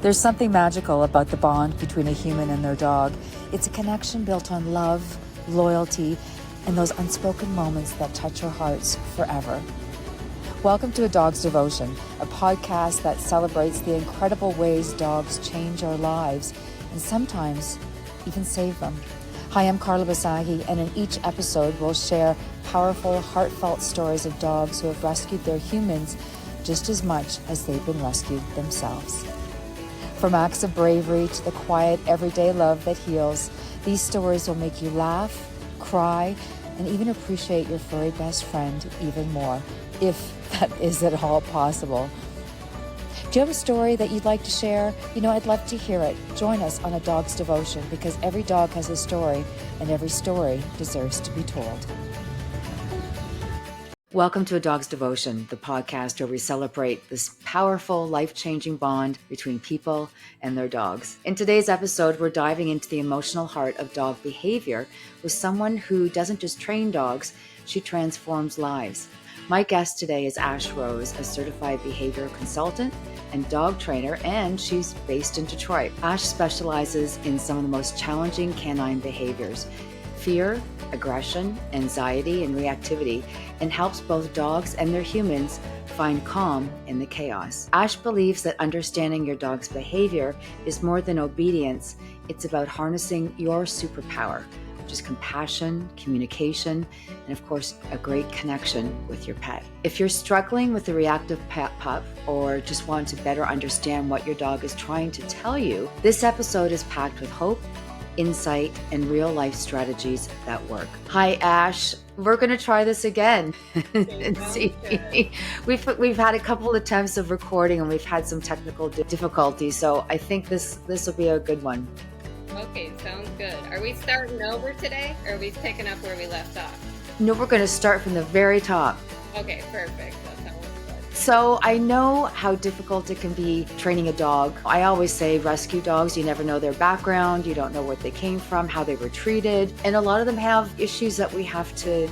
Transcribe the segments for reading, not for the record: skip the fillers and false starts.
There's something magical about the bond between a human and their dog. It's a connection built on love, loyalty, and those unspoken moments that touch our hearts forever. Welcome to A Dog's Devotion, a podcast that celebrates the incredible ways dogs change our lives and sometimes even save them. Hi, I'm Carla Basagi, and in each episode we'll share powerful, heartfelt stories of dogs who have rescued their humans just as much as they've been rescued themselves. From acts of bravery to the quiet, everyday love that heals, these stories will make you laugh, cry, and even appreciate your furry best friend even more, if that is at all possible. Do you have a story that you'd like to share? I'd love to hear it. Join us on A Dog's Devotion, because every dog has a story, and every story deserves to be told. Welcome to A Dog's Devotion, the podcast where we celebrate this powerful, life-changing bond between people and their dogs. In today's episode, we're diving into the emotional heart of dog behavior with someone who doesn't just train dogs, she transforms lives. My guest today is Ash Rose, a certified behavioral consultant and dog trainer, and she's based in Detroit. Ash specializes in some of the most challenging canine behaviors: fear, aggression, anxiety, and reactivity, and helps both dogs and their humans find calm in the chaos. Ash believes that understanding your dog's behavior is more than obedience. It's about harnessing your superpower, which is compassion, communication, and of course, a great connection with your pet. If you're struggling with a reactive pup or just want to better understand what your dog is trying to tell you, this episode is packed with hope, insight, and real life strategies that work. Hi, Ash. We're going to try this again and see. We've had a couple of attempts of recording and we've had some technical difficulties, so I think this will be a good one. Okay, sounds good. Are we starting over today, or are we picking up where we left off? No, we're going to start from the very top. Okay, perfect. That sounds good. So I know how difficult it can be training a dog. I always say rescue dogs, you never know their background, you don't know where they came from, how they were treated, and a lot of them have issues that we have to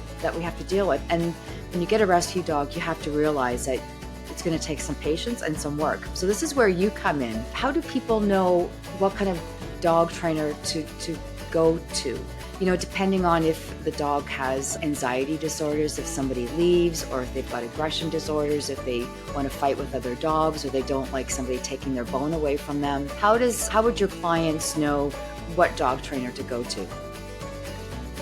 deal with. And when you get a rescue dog, you have to realize that it's going to take some patience and some work. So this is where you come in. How do people know what kind of dog trainer to go to? Depending on if the dog has anxiety disorders, if somebody leaves, or if they've got aggression disorders, if they want to fight with other dogs, or they don't like somebody taking their bone away from them. How would your clients know what dog trainer to go to?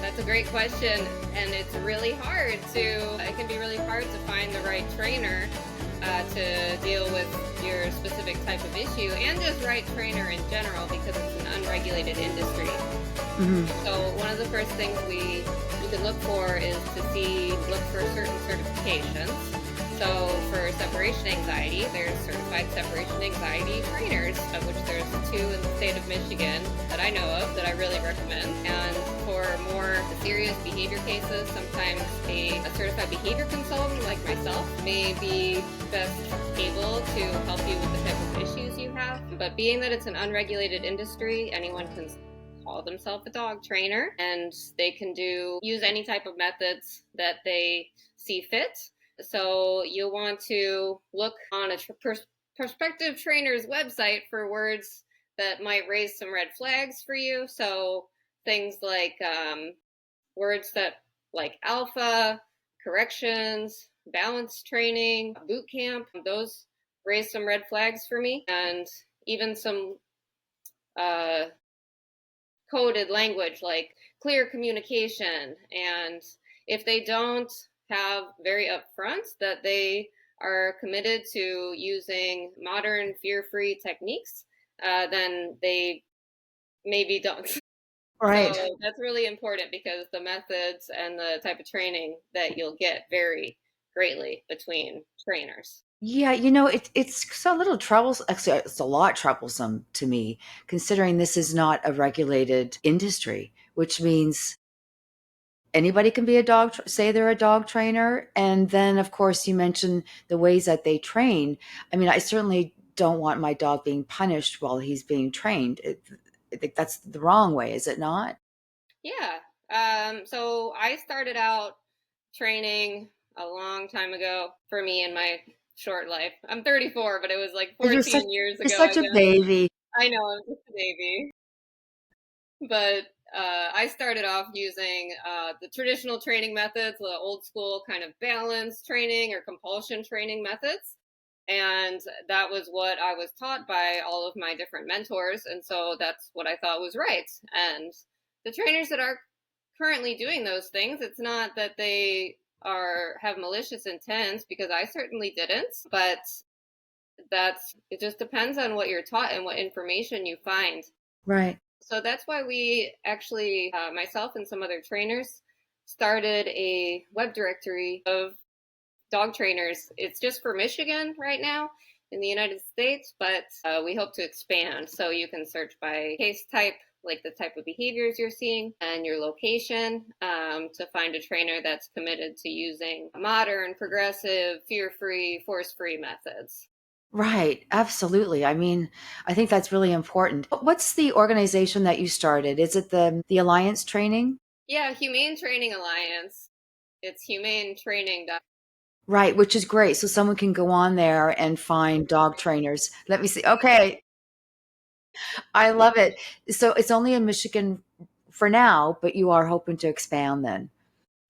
That's a great question, and it can be really hard to find the right trainer to deal with your specific type of issue, and just right trainer in general, because it's an unregulated industry. Mm-hmm. So one of the first things you can look for is look for certain certifications. So for separation anxiety, there's certified separation anxiety trainers, of which there's 2 in the state of Michigan that I know of that I really recommend. And for more serious behavior cases, sometimes a certified behavior consultant like myself may be best able to help you with the type of issues you have. But being that it's an unregulated industry, anyone can call themselves a dog trainer, and they can use any type of methods that they see fit. So you'll want to look on a prospective trainer's website for words that might raise some red flags for you. So things like words that like alpha, corrections, balance training, boot camp, those raise some red flags for me. And even some coded language like clear communication. And if they don't have very upfront that they are committed to using modern fear-free techniques, then they maybe don't. Right. So that's really important, because the methods and the type of training that you'll get vary greatly between trainers. Yeah, it's so little troublesome. Actually, it's a lot troublesome to me, considering this is not a regulated industry, which means anybody can be say they're a dog trainer. And then, of course, you mentioned the ways that they train. I mean, I certainly don't want my dog being punished while he's being trained. I think that's the wrong way, is it not? Yeah. So I started out training a long time ago for me and my short life. I'm 34, but it was like You're such 14 years you're ago, I such a guess. baby. I know, I'm just a baby. But I started off using the traditional training methods, the old school kind of balance training or compulsion training methods. And that was what I was taught by all of my different mentors. And so that's what I thought was right. And the trainers that are currently doing those things, it's not that they are have malicious intent, because I certainly didn't, but that's it just depends on what you're taught and what information you find. Right. So that's why we actually, myself and some other trainers, started a web directory of dog trainers. It's just for Michigan right now in the United States, but we hope to expand. So you can search by case type, like the type of behaviors you're seeing, and your location, to find a trainer that's committed to using modern, progressive, fear-free, force-free methods. Right. Absolutely. I mean, I think that's really important. What's the organization that you started? Is it the Alliance Training? Yeah, Humane Training Alliance. It's humane training. Right, which is great. So someone can go on there and find dog trainers. Let me see. Okay. I love it. So it's only in Michigan for now, but you are hoping to expand then.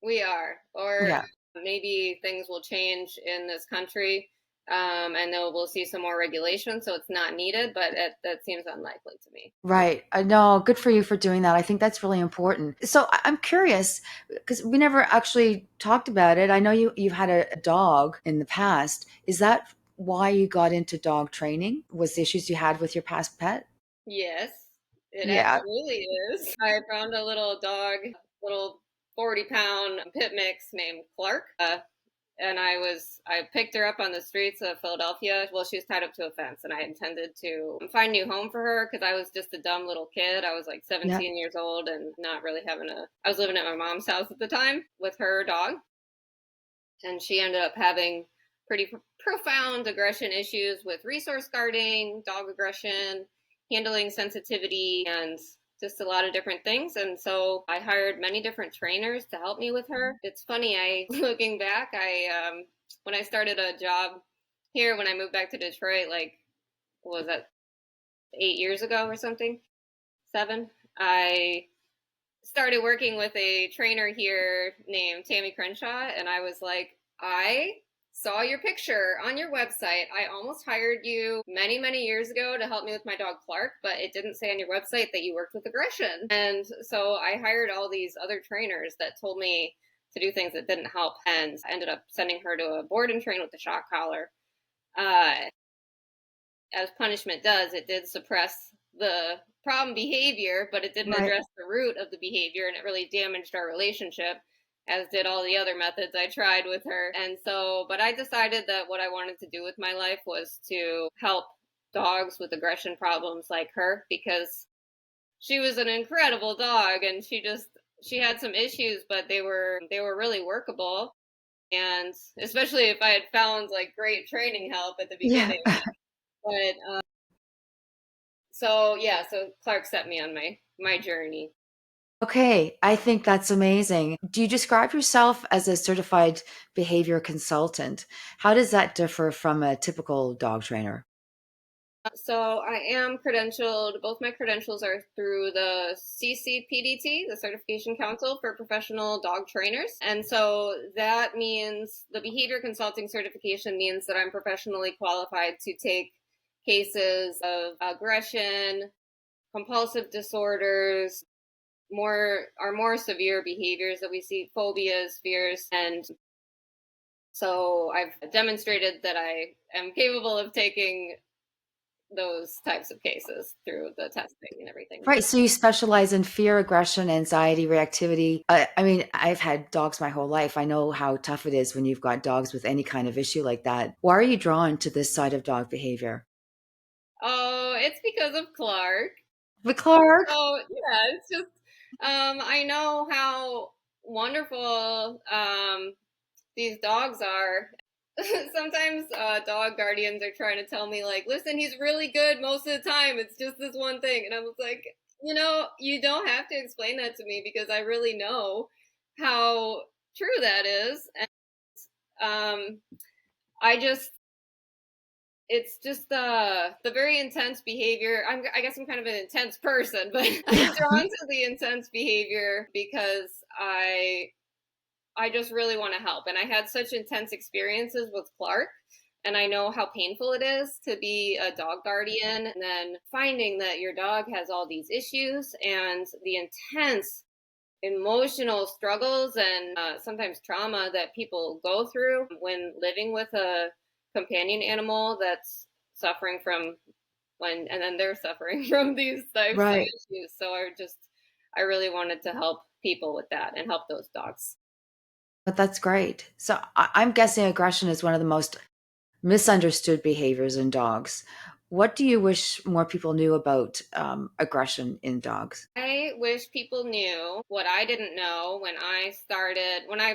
We are, or Yeah. maybe things will change in this country, and then we'll see some more regulation, so it's not needed. But that seems unlikely to me. Right. I know. Good for you for doing that. I think that's really important. So I'm curious because we never actually talked about it. I know you've had a dog in the past. Is that why you got into dog training? Was the issues you had with your past pet? Yes, it Yeah. absolutely is. I found a little dog, little 40-pound pit mix named Clark. And I picked her up on the streets of Philadelphia. Well, she was tied up to a fence, and I intended to find a new home for her because I was just a dumb little kid. I was like Yeah. 17 years old and not really I was living at my mom's house at the time with her dog, and she ended up having pretty profound aggression issues with resource guarding, dog aggression, handling sensitivity, and just a lot of different things. And so I hired many different trainers to help me with her. It's funny, I looking back, when I started a job here, when I moved back to Detroit, like, what was that, 8 years ago or something, 7, I started working with a trainer here named Tammy Crenshaw, and I was like, I saw your picture on your website. I almost hired you many, many years ago to help me with my dog Clark, but it didn't say on your website that you worked with aggression. And so I hired all these other trainers that told me to do things that didn't help, and I ended up sending her to a board and train with a shock collar. Uh, as punishment does, it did suppress the problem behavior, but it didn't Right. address the root of the behavior, and it really damaged our relationship, as did all the other methods I tried with her. And so, but I decided that what I wanted to do with my life was to help dogs with aggression problems like her, because she was an incredible dog, and she had some issues, but they were really workable. And especially if I had found like great training help at the Yeah. beginning. But so yeah, so Clark set me on my journey. Okay, I think that's amazing. Do you describe yourself as a certified behavior consultant? How does that differ from a typical dog trainer? So I am credentialed. Both my credentials are through the CCPDT, the Certification Council for Professional Dog Trainers. And so that means the behavior consulting certification means that I'm professionally qualified to take cases of aggression, compulsive disorders, more severe behaviors that we see, phobias, fears, and so I've demonstrated that I am capable of taking those types of cases through the testing and everything. Right. So you specialize in fear, aggression, anxiety, reactivity. I mean, I've had dogs my whole life. I know how tough it is when you've got dogs with any kind of issue like that. Why are you drawn to this side of dog behavior? Oh, it's because of Clark. But Clark? Oh, yeah, it's just I know how wonderful these dogs are. Sometimes dog guardians are trying to tell me like, listen, he's really good most of the time. It's just this one thing. And I was like, you don't have to explain that to me, because I really know how true that is. And I just it's just the very intense behavior. I guess I'm kind of an intense person, but I'm drawn to the intense behavior because I just really want to help. And I had such intense experiences with Clark, and I know how painful it is to be a dog guardian and then finding that your dog has all these issues and the intense emotional struggles and sometimes trauma that people go through when living with a companion animal that's suffering from and then they're suffering from these types of Right. issues. So I really wanted to help people with that and help those dogs. But that's great. So I'm guessing aggression is one of the most misunderstood behaviors in dogs. What do you wish more people knew about aggression in dogs? I wish people knew what I didn't know when I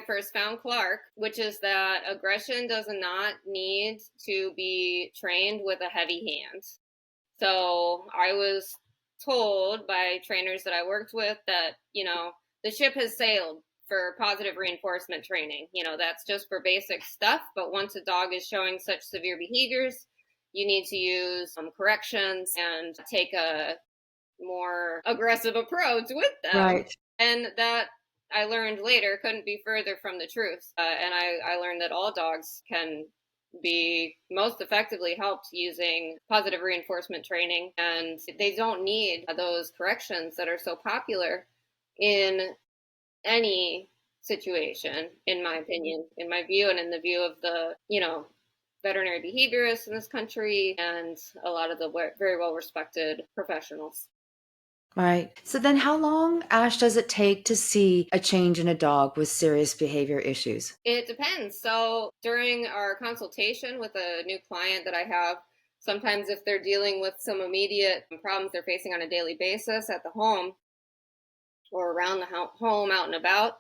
first found Clark, which is that aggression does not need to be trained with a heavy hand. So I was told by trainers that I worked with that, the ship has sailed for positive reinforcement training. That's just for basic stuff. But once a dog is showing such severe behaviors, you need to use some corrections and take a more aggressive approach with them. Right. And that I learned later couldn't be further from the truth. And I learned that all dogs can be most effectively helped using positive reinforcement training, and they don't need those corrections that are so popular in any situation, in my opinion, in my view, and in the view of the veterinary behaviorists in this country and a lot of the very well respected professionals. Right. So then how long, Ash, does it take to see a change in a dog with serious behavior issues? It depends. So during our consultation with a new client that I have, sometimes if they're dealing with some immediate problems they're facing on a daily basis at the home or around the home, out and about,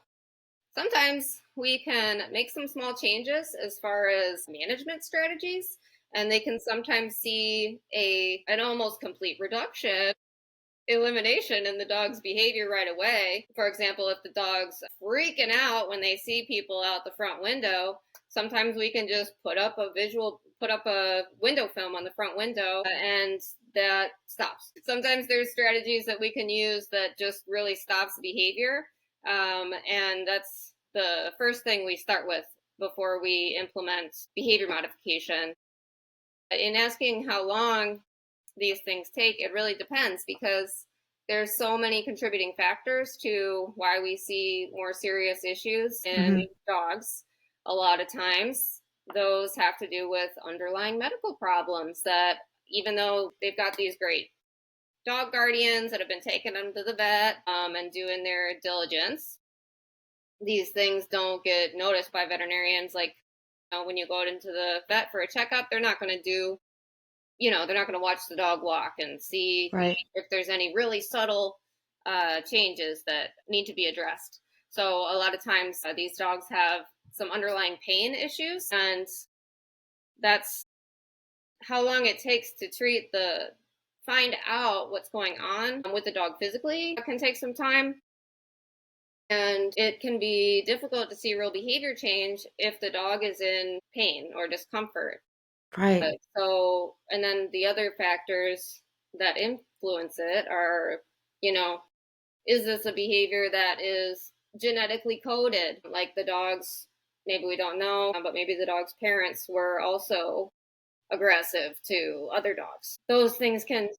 sometimes we can make some small changes as far as management strategies, and they can sometimes see an almost complete reduction, elimination in the dog's behavior right away. For example, if the dog's freaking out when they see people out the front window, sometimes we can just put up a window film on the front window, and that stops. Sometimes there's strategies that we can use that just really stops behavior. And that's the first thing we start with before we implement behavior modification. In asking how long these things take, it really depends because there's so many contributing factors to why we see more serious issues in dogs. A lot of times those have to do with underlying medical problems that, even though they've got these great dog guardians that have been taking them to the vet and doing their diligence, these things don't get noticed by veterinarians. Like, when you go into the vet for a checkup, they're not going to do they're not going to watch the dog walk and see Right. if there's any really subtle changes that need to be addressed. So a lot of times these dogs have some underlying pain issues, and that's how long it takes to find out what's going on with the dog physically. It can take some time, and it can be difficult to see real behavior change if the dog is in pain or discomfort. Right. And then the other factors that influence it are, is this a behavior that is genetically coded? Like the dog's, maybe we don't know, but maybe the dog's parents were also aggressive to other dogs. Those things can,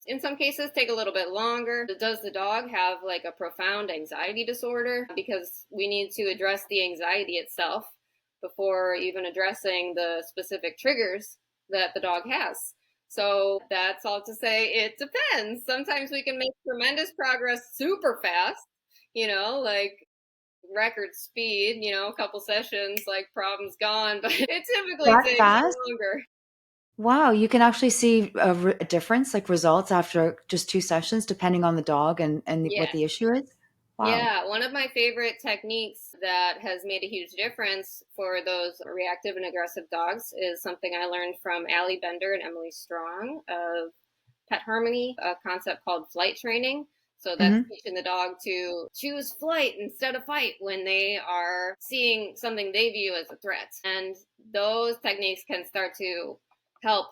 in some cases, take a little bit longer. Does the dog have like a profound anxiety disorder? Because we need to address the anxiety itself before even addressing the specific triggers that the dog has. So that's all to say, it depends. Sometimes we can make tremendous progress super fast, like record speed, a couple sessions, like problems gone, but it typically That takes fast? longer. Wow, you can actually see a difference, like results after just 2 sessions, depending on the dog and what Yeah. the issue is? Wow. Yeah, one of my favorite techniques that has made a huge difference for those reactive and aggressive dogs is something I learned from Allie Bender and Emily Strong of Pet Harmony, a concept called flight training. So that's Mhm. teaching the dog to choose flight instead of fight when they are seeing something they view as a threat. And those techniques can start to help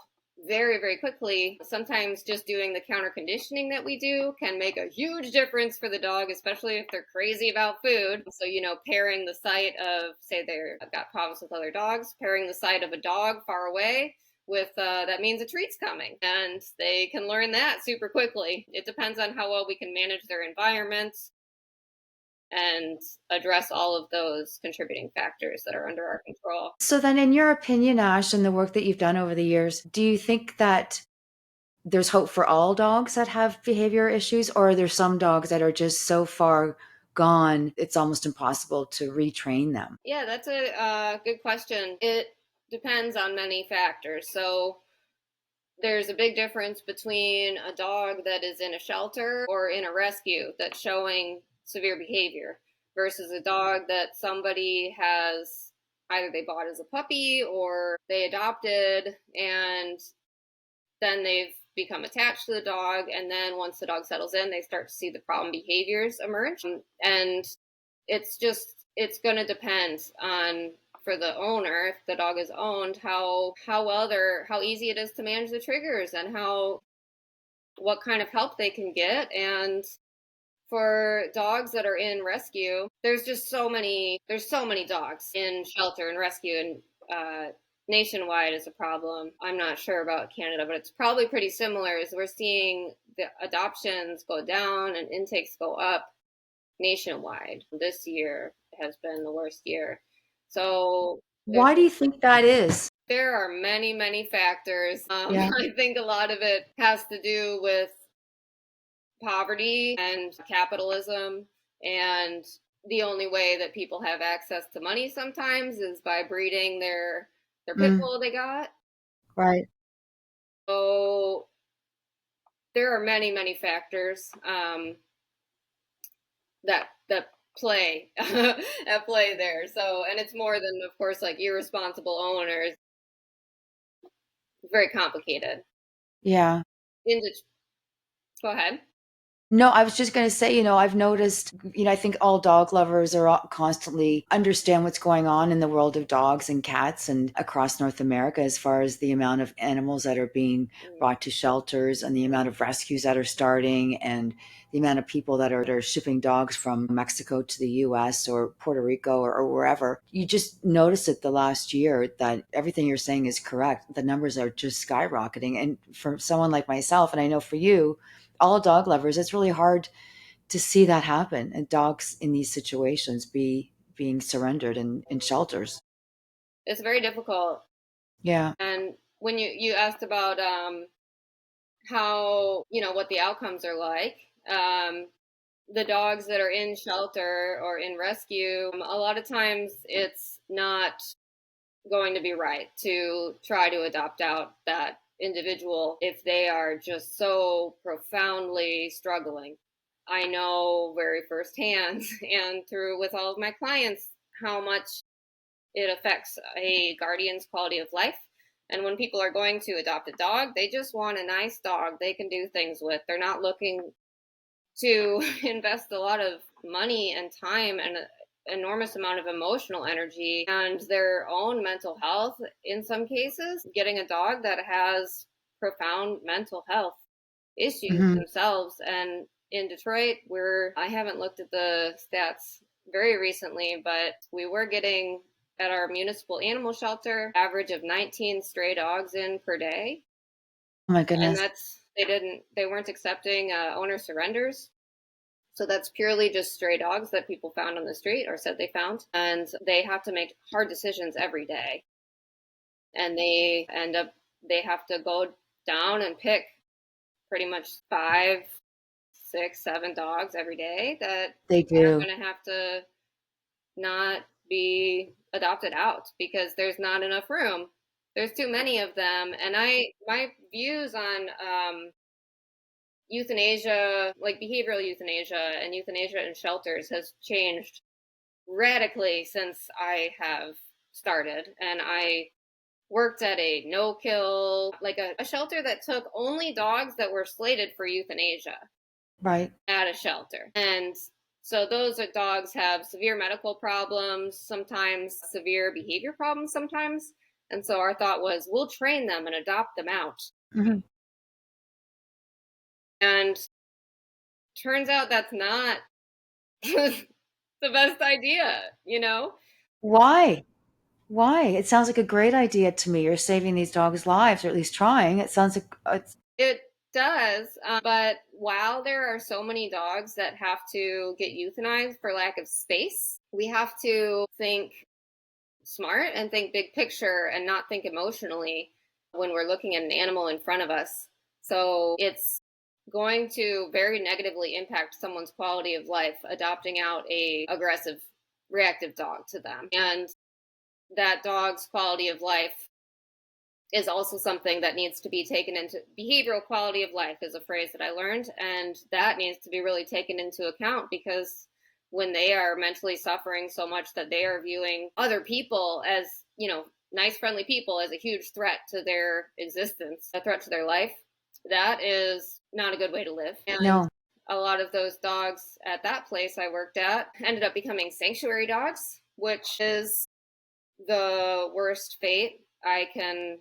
very, very quickly. Sometimes just doing the counter conditioning that we do can make a huge difference for the dog, especially if they're crazy about food. So, pairing the sight of, say, they've got problems with other dogs, pairing the sight of a dog far away with that means a treat's coming, and they can learn that super quickly. It depends on how well we can manage their environment and address all of those contributing factors that are under our control. So then, in your opinion, Ash, and the work that you've done over the years, do you think that there's hope for all dogs that have behavior issues, or are there some dogs that are just so far gone, it's almost impossible to retrain them? Yeah, that's a good question. It depends on many factors. So there's a big difference between a dog that is in a shelter or in a rescue that's showing severe behavior versus a dog that somebody has either they bought as a puppy or they adopted, and then they've become attached to the dog, and then once the dog settles in, they start to see the problem behaviors emerge. And it's going to depend on, for the owner, if the dog is owned, how easy it is to manage the triggers, and what kind of help they can get. And for dogs that are in rescue, there's so many dogs in shelter and rescue, and nationwide is a problem. I'm not sure about Canada, but it's probably pretty similar. As we're seeing the adoptions go down and intakes go up nationwide. This year has been the worst year. So Why do you think that is? there are many, many factors. Yeah. I think a lot of it has to do with poverty and capitalism, and the only way that people have access to money sometimes is by breeding their pit bull they got. Right. So there are many, many factors that play at play there. So, and it's more than, of course, like irresponsible owners. Very complicated. Yeah. Go ahead. No, I was just going to say, I've noticed, I think all dog lovers constantly understand what's going on in the world of dogs and cats and across North America, as far as the amount of animals that are being brought to shelters and the amount of rescues that are starting and the amount of people that are shipping dogs from Mexico to the US or Puerto Rico or wherever. You just notice it the last year that everything you're saying is correct. The numbers are just skyrocketing. And for someone like myself, and I know for you, all dog lovers, it's really hard to see that happen, and dogs in these situations being surrendered in shelters. It's very difficult. Yeah. And when you asked about how, what the outcomes are like, the dogs that are in shelter or in rescue, a lot of times it's not going to be right to try to adopt out that individual if they are just so profoundly struggling. I know very firsthand and through with all of my clients how much it affects a guardian's quality of life. And when people are going to adopt a dog, they just want a nice dog they can do things with. They're not looking to invest a lot of money and time and enormous amount of emotional energy and their own mental health in some cases, getting a dog that has profound mental health issues themselves. And in Detroit, I haven't looked at the stats very recently, but we were getting at our municipal animal shelter average of 19 stray dogs in per day. Oh my goodness. And they weren't accepting owner surrenders. So that's purely just stray dogs that people found on the street or said they found. And they have to make hard decisions every day. And they have to go down and pick pretty much 5, 6, 7 dogs every day that they do. are going to have to not be adopted out because there's not enough room. There's too many of them. And my views on euthanasia, like behavioral euthanasia and euthanasia in shelters, has changed radically since I have started. And I worked at a no-kill, like a shelter that took only dogs that were slated for euthanasia. Right. At a shelter. And so those dogs have severe medical problems, sometimes severe behavior problems sometimes. And so our thought was, we'll train them and adopt them out. Mhm. And turns out that's not the best idea, you know? Why? Why? It sounds like a great idea to me. You're saving these dogs' lives, or at least trying. It sounds like it's It does, but while there are so many dogs that have to get euthanized for lack of space, we have to think smart and think big picture and not think emotionally when we're looking at an animal in front of us. So it's going to very negatively impact someone's quality of life adopting out a aggressive reactive dog to them. And that dog's quality of life is also something that needs to be taken into behavioral quality of life is a phrase that I learned, and that needs to be really taken into account because when they are mentally suffering so much that they are viewing other people as, nice friendly people as a huge threat to their existence, a threat to their life, that is not a good way to live. And no. a lot of those dogs at that place I worked at ended up becoming sanctuary dogs, which is the worst fate I can,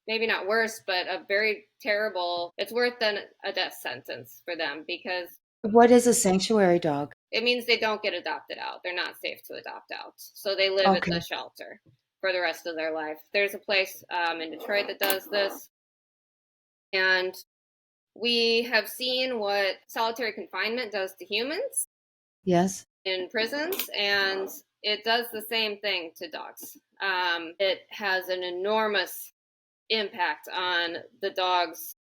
maybe not worse, but a very terrible, it's worse than a death sentence for them because What is a sanctuary dog? it means they don't get adopted out. They're not safe to adopt out. So they live at the Okay. shelter for the rest of their life. There's a place in Detroit that does this. And we have seen what solitary confinement does to humans Yes. in prisons, and it does the same thing to dogs. It has an enormous impact on the dog's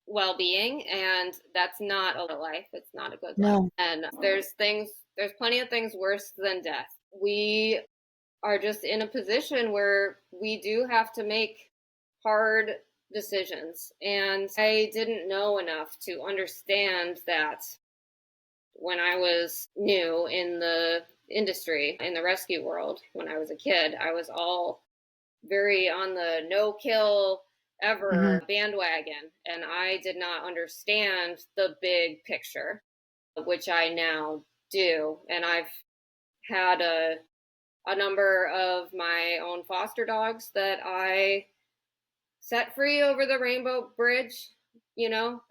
well-being, and that's not a life. It's not a good life. No. And there's plenty of things worse than death. We are just in a position where we do have to make hard decisions, and I didn't know enough to understand that when I was new in the industry, in the rescue world. When I was a kid, I was all very on the no kill Hmm. ever bandwagon, and I did not understand the big picture, which I now do. And I've had a number of my own foster dogs that I set free over the Rainbow Bridge,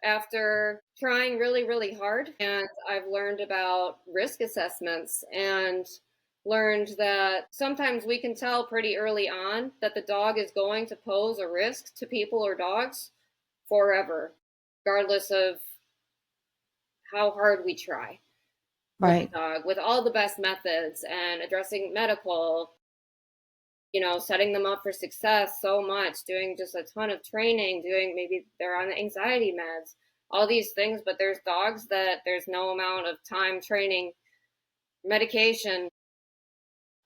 after trying really, really hard. And I've learned about risk assessments and learned that sometimes we can tell pretty early on that the dog is going to pose a risk to people or dogs forever, regardless of how hard we try with the Right. dog, with all the best methods and addressing medical, setting them up for success so much, doing just a ton of training, doing, maybe they're on anxiety meds, all these things. But there's dogs that there's no amount of time, training, medication,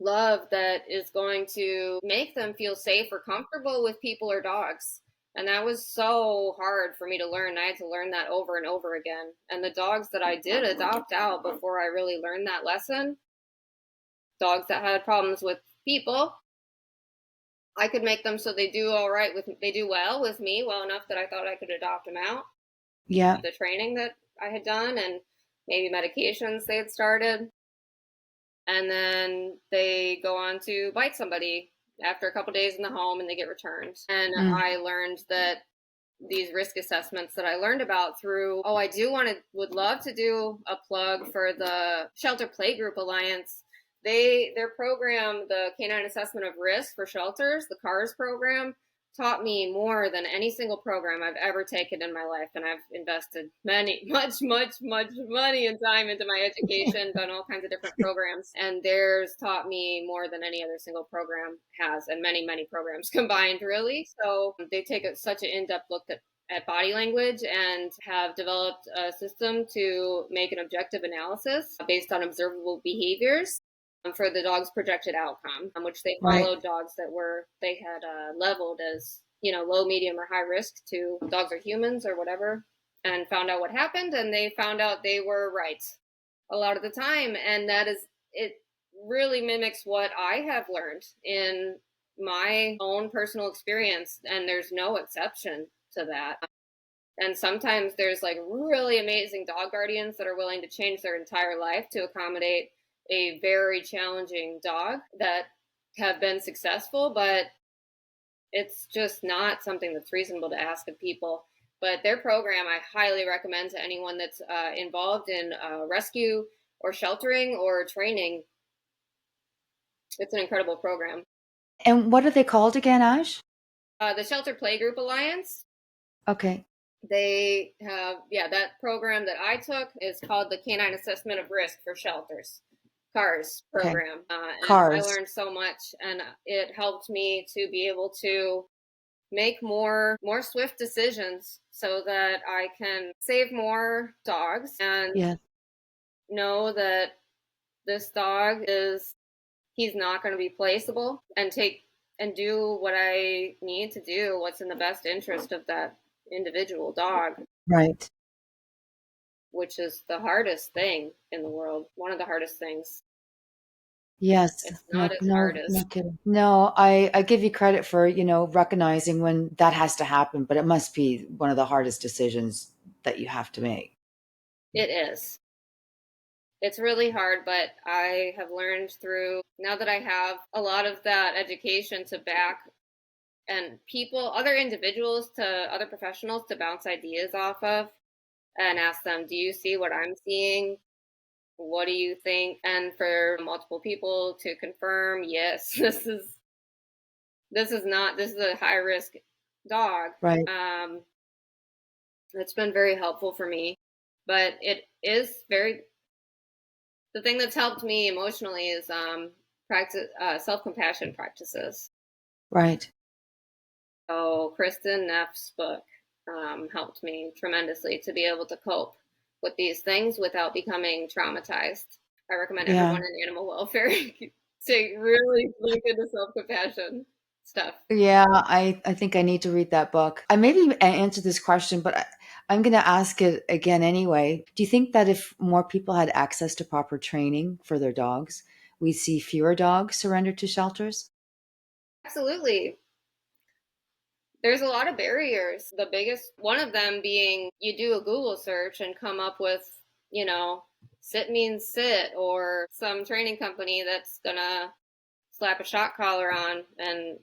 love that is going to make them feel safe or comfortable with people or dogs. And that was so hard for me to learn. I had to learn that over and over again. And the dogs that I did adopt out before I really learned that lesson, dogs that had problems with people, I could make them so they do all right with, they do well with me, well enough that I thought I could adopt them out. Yeah. The training that I had done and maybe medications they had started, and then they go on to bite somebody after a couple days in the home and they get returned. And Mm. I learned that these risk assessments that I learned about through, oh, I do want to, would love to do a plug for the Shelter Playgroup Alliance. Their program, the Canine Assessment of Risk for Shelters, the CARS program, taught me more than any single program I've ever taken in my life. And I've invested much money and time into my education, done all kinds of different programs. And theirs taught me more than any other single program has, and many programs combined, really. So they take such an in-depth look at body language and have developed a system to make an objective analysis based on observable behaviors for the dog's projected outcome, which they Right. followed dogs that they had leveled as, low, medium, or high risk to dogs or humans or whatever, and found out what happened. And they found out they were right a lot of the time. And it really mimics what I have learned in my own personal experience. And there's no exception to that. And sometimes there's like really amazing dog guardians that are willing to change their entire life to accommodate a very challenging dog that have been successful. But it's just not something that's reasonable to ask of people. But their program, I highly recommend to anyone that's involved in rescue or sheltering or training. It's an incredible program. And what are they called again, Ash? The Shelter Playgroup Alliance, Okay. they have, yeah, that program that I took is called the Canine Assessment of Risk for Shelters, CARS Okay. program. And I Cars. learned so much, and it helped me to be able to make more swift decisions so that I can save more dogs and Yeah. know that this dog is he's not going to be placeable, and take and do what I need to do, what's in the best interest of that individual dog, Right. which is the hardest thing in the world. One of the hardest things. Yes. It's No, not as no, hard no as kidding. No, I give you credit for, recognizing when that has to happen, but it must be one of the hardest decisions that you have to make. it is. It's really hard, but I have learned through now that I have a lot of that education to back and people, other individuals, to other professionals to bounce ideas off of and ask them, do you see what I'm seeing? What do you think? And for multiple people to confirm, yes, this is a high risk dog. Right. It's been very helpful for me, but it is very, the thing that's helped me emotionally is practice self-compassion practices. Right. So Kristen Neff's book helped me tremendously to be able to cope with these things without becoming traumatized. I recommend Yeah. everyone in animal welfare to really look into self-compassion stuff. Yeah, I think I need to read that book. I maybe answered this question, but I'm going to ask it again anyway. Do you think that if more people had access to proper training for their dogs, we'd see fewer dogs surrendered to shelters? Absolutely. There's a lot of barriers. The biggest one of them being you do a Google search and come up with, you know, sit means sit, or some training company that's gonna slap a shock collar on and,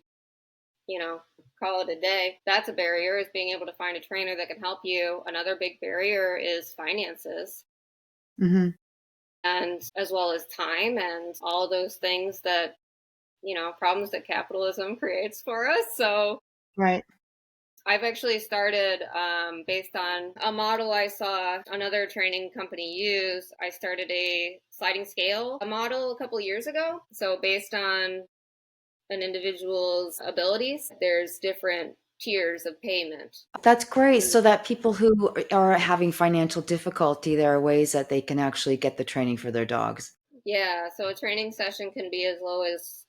you know, call it a day. That's a barrier, is being able to find a trainer that can help you. Another big barrier is finances, Hmm. and as well as time and all those things that, problems that capitalism creates for us. So Right. I've actually started based on a model I saw another training company use. I started a sliding scale a model a couple years ago. So based on an individual's abilities, there's different tiers of payment. That's great. So that people who are having financial difficulty, there are ways that they can actually get the training for their dogs. Yeah, so a training session can be as low as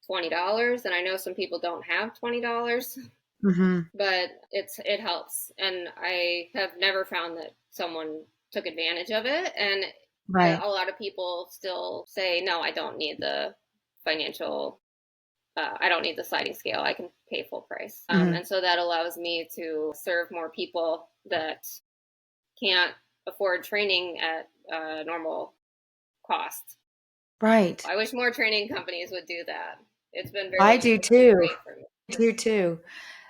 $20, and I know some people don't have $20, Hmm. but it helps. And I have never found that someone took advantage of it. And Right. a lot of people still say, no, I don't need the financial, I don't need the sliding scale. I can pay full price. Hmm. And so that allows me to serve more people that can't afford training at normal cost. Right. I wish more training companies would do that. It's been I very do too. great for me. I do too.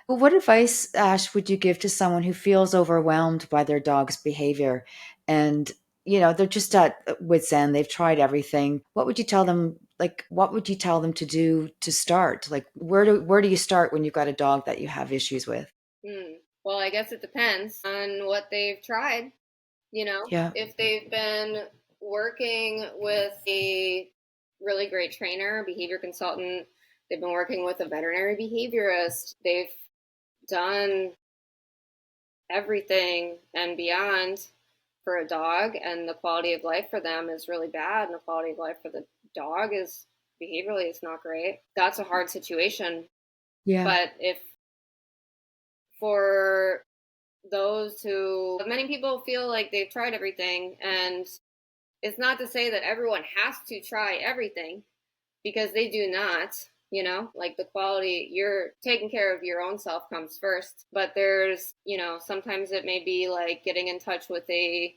Well, what advice, Ash, would you give to someone who feels overwhelmed by their dog's behavior and, they're just at wit's end. They've tried everything. What would you tell them? Like, what would you tell them to do to start? Like, where do you start when you've got a dog that you have issues with? Well, I guess it depends on what they've tried. Yeah. If they've been working with a really great trainer, behavior consultant, they've been working with a veterinary behaviorist, they've done everything and beyond for a dog, and the quality of life for them is really bad, and the quality of life for the dog is behaviorally it's not great. That's a hard situation. Yeah. But if for those who many people feel like they've tried everything, and it's not to say that everyone has to try everything, because they do not. Like the quality, you're taking care of your own self comes first. But there's, sometimes it may be like getting in touch with a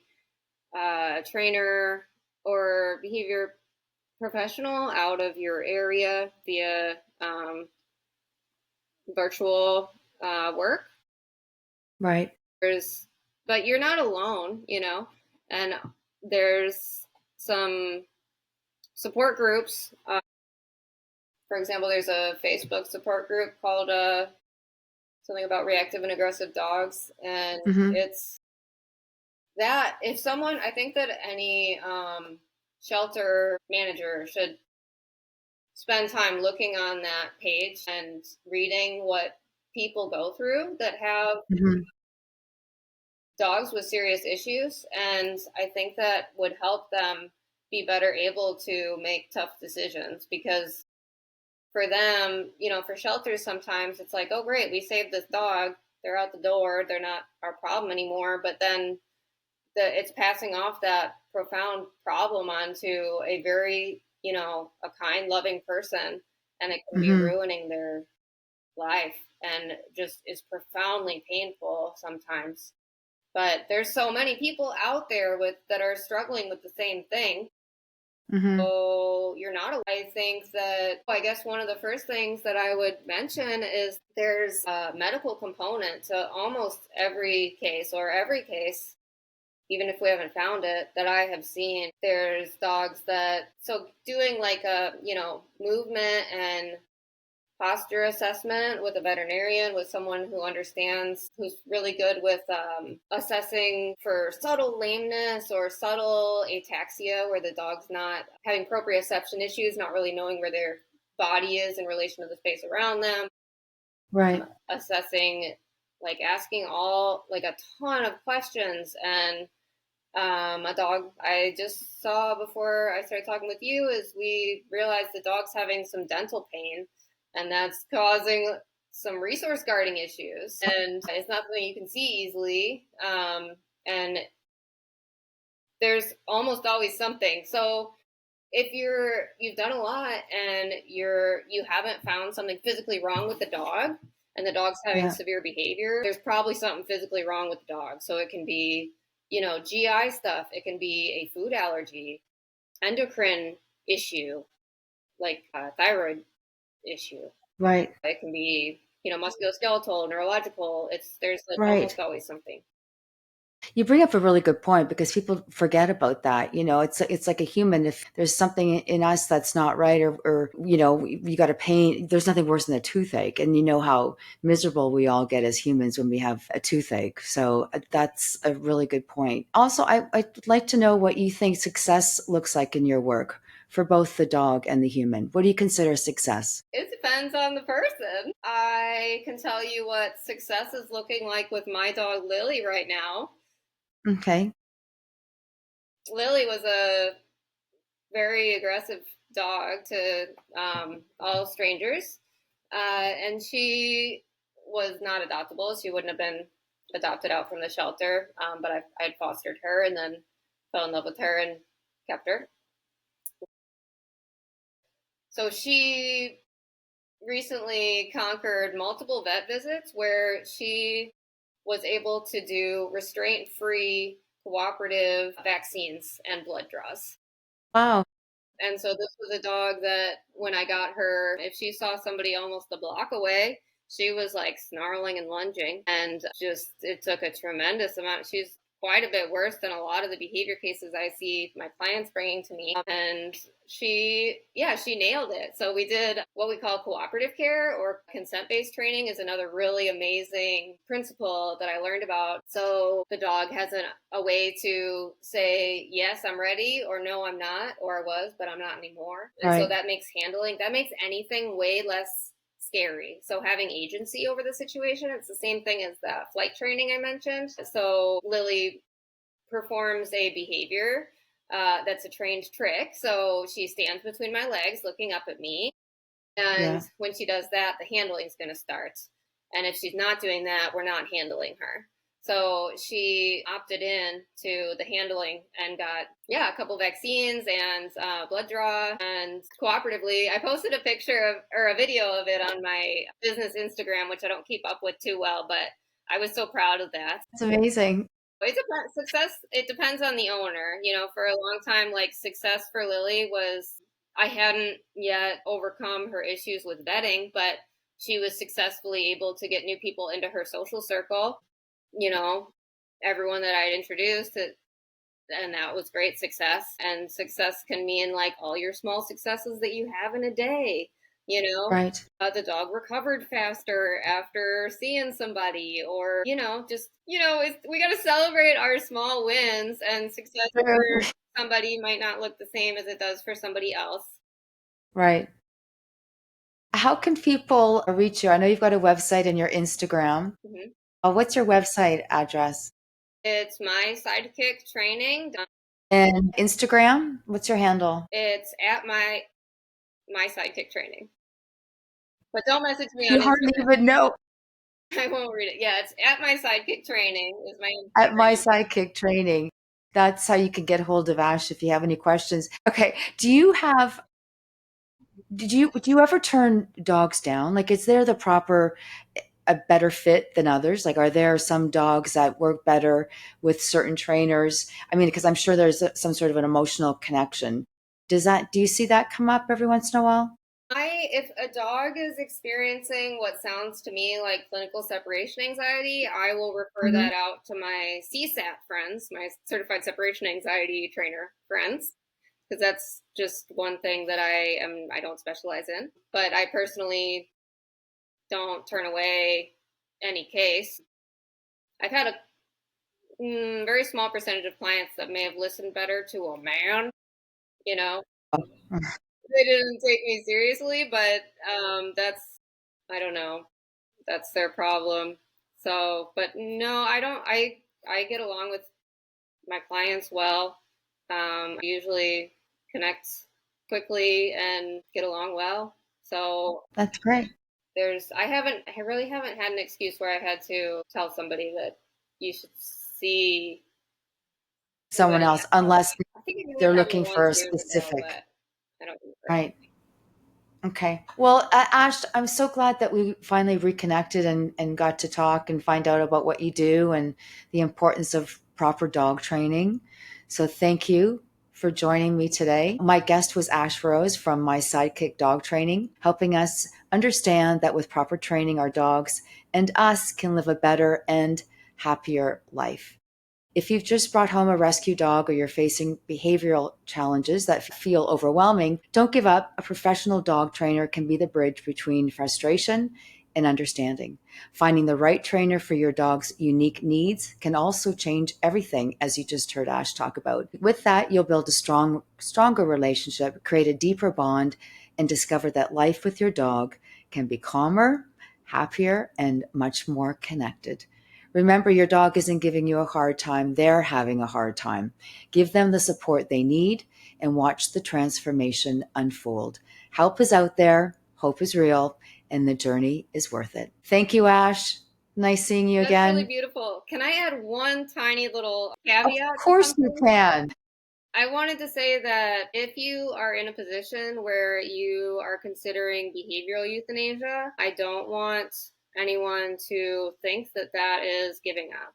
trainer or behavior professional out of your area via virtual work. Right. But you're not alone, and there's some support groups. For example, there's a Facebook support group called something about reactive and aggressive dogs, and Mm-hmm. it's that if someone, I think that any shelter manager should spend time looking on that page and reading what people go through that have Mm-hmm. dogs with serious issues. And I think that would help them be better able to make tough decisions, because for them, for shelters, sometimes it's like, oh, great, we saved this dog. They're out the door. They're not our problem anymore. But then it's passing off that profound problem onto a very, a kind, loving person, and it can be Mm-hmm. ruining their life and just is profoundly painful sometimes. But there's so many people out there that are struggling with the same thing. Mm-hmm. So you're not alone. I think that, I guess one of the first things that I would mention is there's a medical component to almost every case, or every case, even if we haven't found it, that I have seen. There's dogs so doing like a, movement and posture assessment with a veterinarian, with someone who understands, who's really good with assessing for subtle lameness or subtle ataxia, where the dog's not having proprioception issues, not really knowing where their body is in relation to the space around them. Right. Assessing, like asking a ton of questions. And a dog I just saw before I started talking with you, is we realized the dog's having some dental pain, and that's causing some resource guarding issues. And it's not something you can see easily. And there's almost always something. So if you've done a lot and you haven't found something physically wrong with the dog, and the dog's having Yeah. severe behavior, there's probably something physically wrong with the dog. So it can be, GI stuff. It can be a food allergy, endocrine issue, like a thyroid issue. Right. It can be, musculoskeletal, neurological. There's like Right. almost always something. You bring up a really good point, because people forget about that. It's like a human. If there's something in us that's not right, or you got a pain, there's nothing worse than a toothache. And you know how miserable we all get as humans when we have a toothache. So that's a really good point. Also, I'd like to know what you think success looks like in your work for both the dog and the human. What do you consider success? It depends on the person. I can tell you what success is looking like with my dog Lily right now. Okay. Lily was a very aggressive dog to all strangers, and she was not adoptable. She wouldn't have been adopted out from the shelter, but I had fostered her and then fell in love with her and kept her. So she recently conquered multiple vet visits where she was able to do restraint-free cooperative vaccines and blood draws. Wow. And so this was a dog that when I got her, if she saw somebody almost a block away, she was like snarling and lunging, and just it took a tremendous amount. She's quite a bit worse than a lot of the behavior cases I see my clients bringing to me. And she nailed it. So we did what we call cooperative care, or consent-based training is another really amazing principle that I learned about. So the dog has a way to say, yes, I'm ready, or no, I'm not, or I was, but I'm not anymore. And so Right. that makes anything way less scary. So having agency over the situation, it's the same thing as the flight training I mentioned. So Lily performs a behavior that's a trained trick. So she stands between my legs looking up at me. And Yeah. when she does that, the handling is going to start. And if she's not doing that, we're not handling her. So she opted in to the handling and got, a couple vaccines and blood draw. And cooperatively, I posted a picture or a video of it on my business Instagram, which I don't keep up with too well, but I was so proud of that. That's amazing. Success, it depends on the owner. For a long time, like, success for Lily was I hadn't yet overcome her issues with vetting, but she was successfully able to get new people into her social circle, you know, everyone that I'd introduced, and that was great success. And success can mean like all your small successes that you have in a day, you know. Right. The dog recovered faster after seeing somebody, or, just, we got to celebrate our small wins, and success for somebody might not look the same as it does for somebody else. Right. How can people reach you? I know you've got a website and your Instagram. Mm-hmm. What's your website address? It's My Sidekick Training. And Instagram? What's your handle? It's at my Sidekick Training. But don't message me on You hardly Instagram. even know. I won't read it. Yeah, it's at My Sidekick Training is my At My Instagram. Sidekick Training. That's how you can get hold of Ash if you have any questions. Okay. Do you ever turn dogs down? Like, is there a better fit than others? Like, are there some dogs that work better with certain trainers? I mean, because I'm sure there's some sort of an emotional connection. Do you see that come up every once in a while? If a dog is experiencing what sounds to me like clinical separation anxiety, I will refer Hmm. that out to my CSAT friends, my certified separation anxiety trainer friends, because that's just one thing that I don't specialize in. But I personally don't turn away any case. I've had a very small percentage of clients that may have listened better to a man, you know. They didn't take me seriously, but that's, I don't know, that's their problem. So, but no, I don't. I get along with my clients well. Usually connect quickly and get along well. So That's great. I really haven't had an excuse where I had to tell somebody that you should see Someone somebody else, else. unless I think I they're did have looking one for a years ago, specific, but I don't remember. right? Okay. Well, Ash, I'm so glad that we finally reconnected and got to talk and find out about what you do and the importance of proper dog training. So thank you for joining me today. My guest was Ash Rose from My Sidekick Dog Training, helping us understand that with proper training, our dogs and us can live a better and happier life. If you've just brought home a rescue dog or you're facing behavioral challenges that feel overwhelming, don't give up. A professional dog trainer can be the bridge between frustration and understanding. Finding the right trainer for your dog's unique needs can also change everything, as you just heard Ash talk about. With that, you'll build a stronger relationship, create a deeper bond, and discover that life with your dog can be calmer, happier, and much more connected. Remember, your dog isn't giving you a hard time, they're having a hard time. Give them the support they need and watch the transformation unfold. Help is out there, hope is real, and the journey is worth it. Thank you, Ash. Nice seeing you That's really again. beautiful. Can I add one tiny little Of caveat to course, you something? can. I wanted to say that if you are in a position where you are considering behavioral euthanasia, I don't want anyone to think that that is giving up,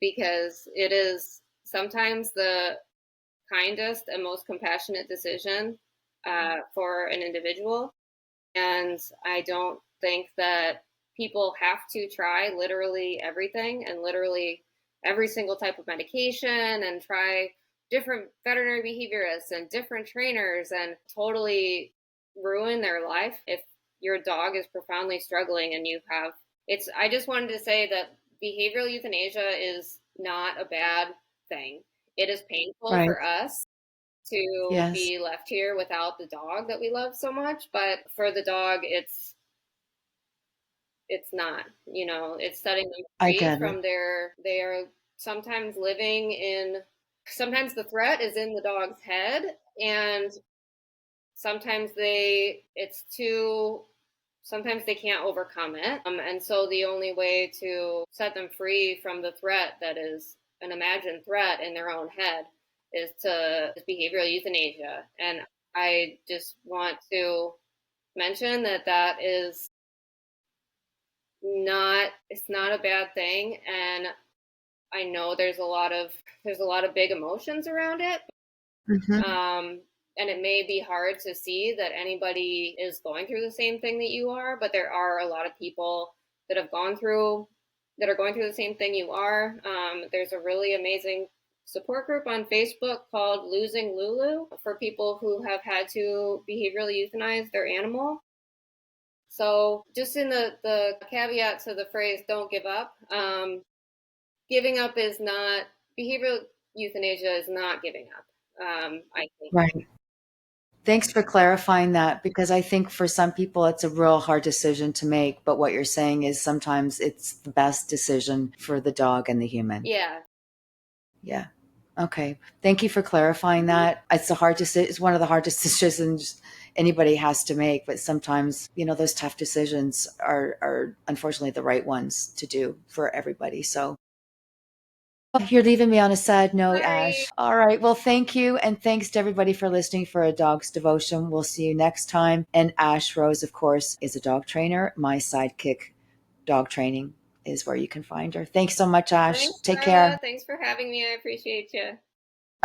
because it is sometimes the kindest and most compassionate decision for an individual. And I don't think that people have to try literally everything and literally every single type of medication and try different veterinary behaviorists and different trainers and totally ruin their life if your dog is profoundly struggling and you have it's I just wanted to say that behavioral euthanasia is not a bad thing. It is painful Right. for us to Yes, be left here without the dog that we love so much, but for the dog it's not, it's setting them I free get it. from they are sometimes living in sometimes the threat is in the dog's head, and sometimes sometimes they can't overcome it. And so the only way to set them free from the threat that is an imagined threat in their own head is behavioral euthanasia. And I just want to mention that that is it's not a bad thing. And I know there's a lot of big emotions around it. Mhm. Um, And it may be hard to see that anybody is going through the same thing that you are, but there are a lot of people that are going through the same thing you are. There's a really amazing support group on Facebook called Losing Lulu for people who have had to behaviorally euthanize their animal. So just in the caveat to the phrase, don't give up, giving up is not, behavioral euthanasia is not giving up, I think. Right. Thanks for clarifying that, because I think for some people it's a real hard decision to make. But what you're saying is sometimes it's the best decision for the dog and the human. Yeah. Yeah. Okay. Thank you for clarifying that. It's it's one of the hardest decisions anybody has to make, but sometimes, those tough decisions are unfortunately the right ones to do for everybody. So you're leaving me on a sad note, Sorry. Ash. All right. Well, thank you. And thanks to everybody for listening for A Dog's Devotion. We'll see you next time. And Ash Rose, of course, is a dog trainer. My Sidekick Dog Training is where you can find her. Thanks so much, Ash. Thanks, Take Carla. care. Thanks for having me. I appreciate you.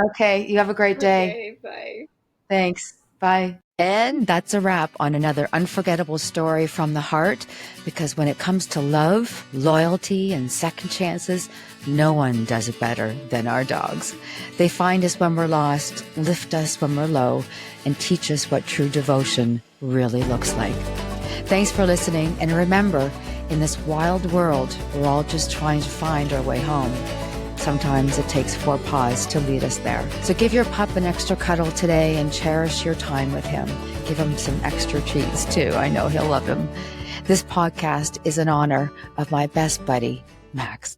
Okay. You have a great day. Okay, bye. Thanks. Bye. And that's a wrap on another unforgettable story from the heart, because when it comes to love, loyalty, and second chances, no one does it better than our dogs. They find us when we're lost, lift us when we're low, and teach us what true devotion really looks like. Thanks for listening, and remember, in this wild world, we're all just trying to find our way home. Sometimes it takes 4 paws to lead us there. So give your pup an extra cuddle today and cherish your time with him. Give him some extra treats too. I know he'll love them. This podcast is in honor of my best buddy, Max.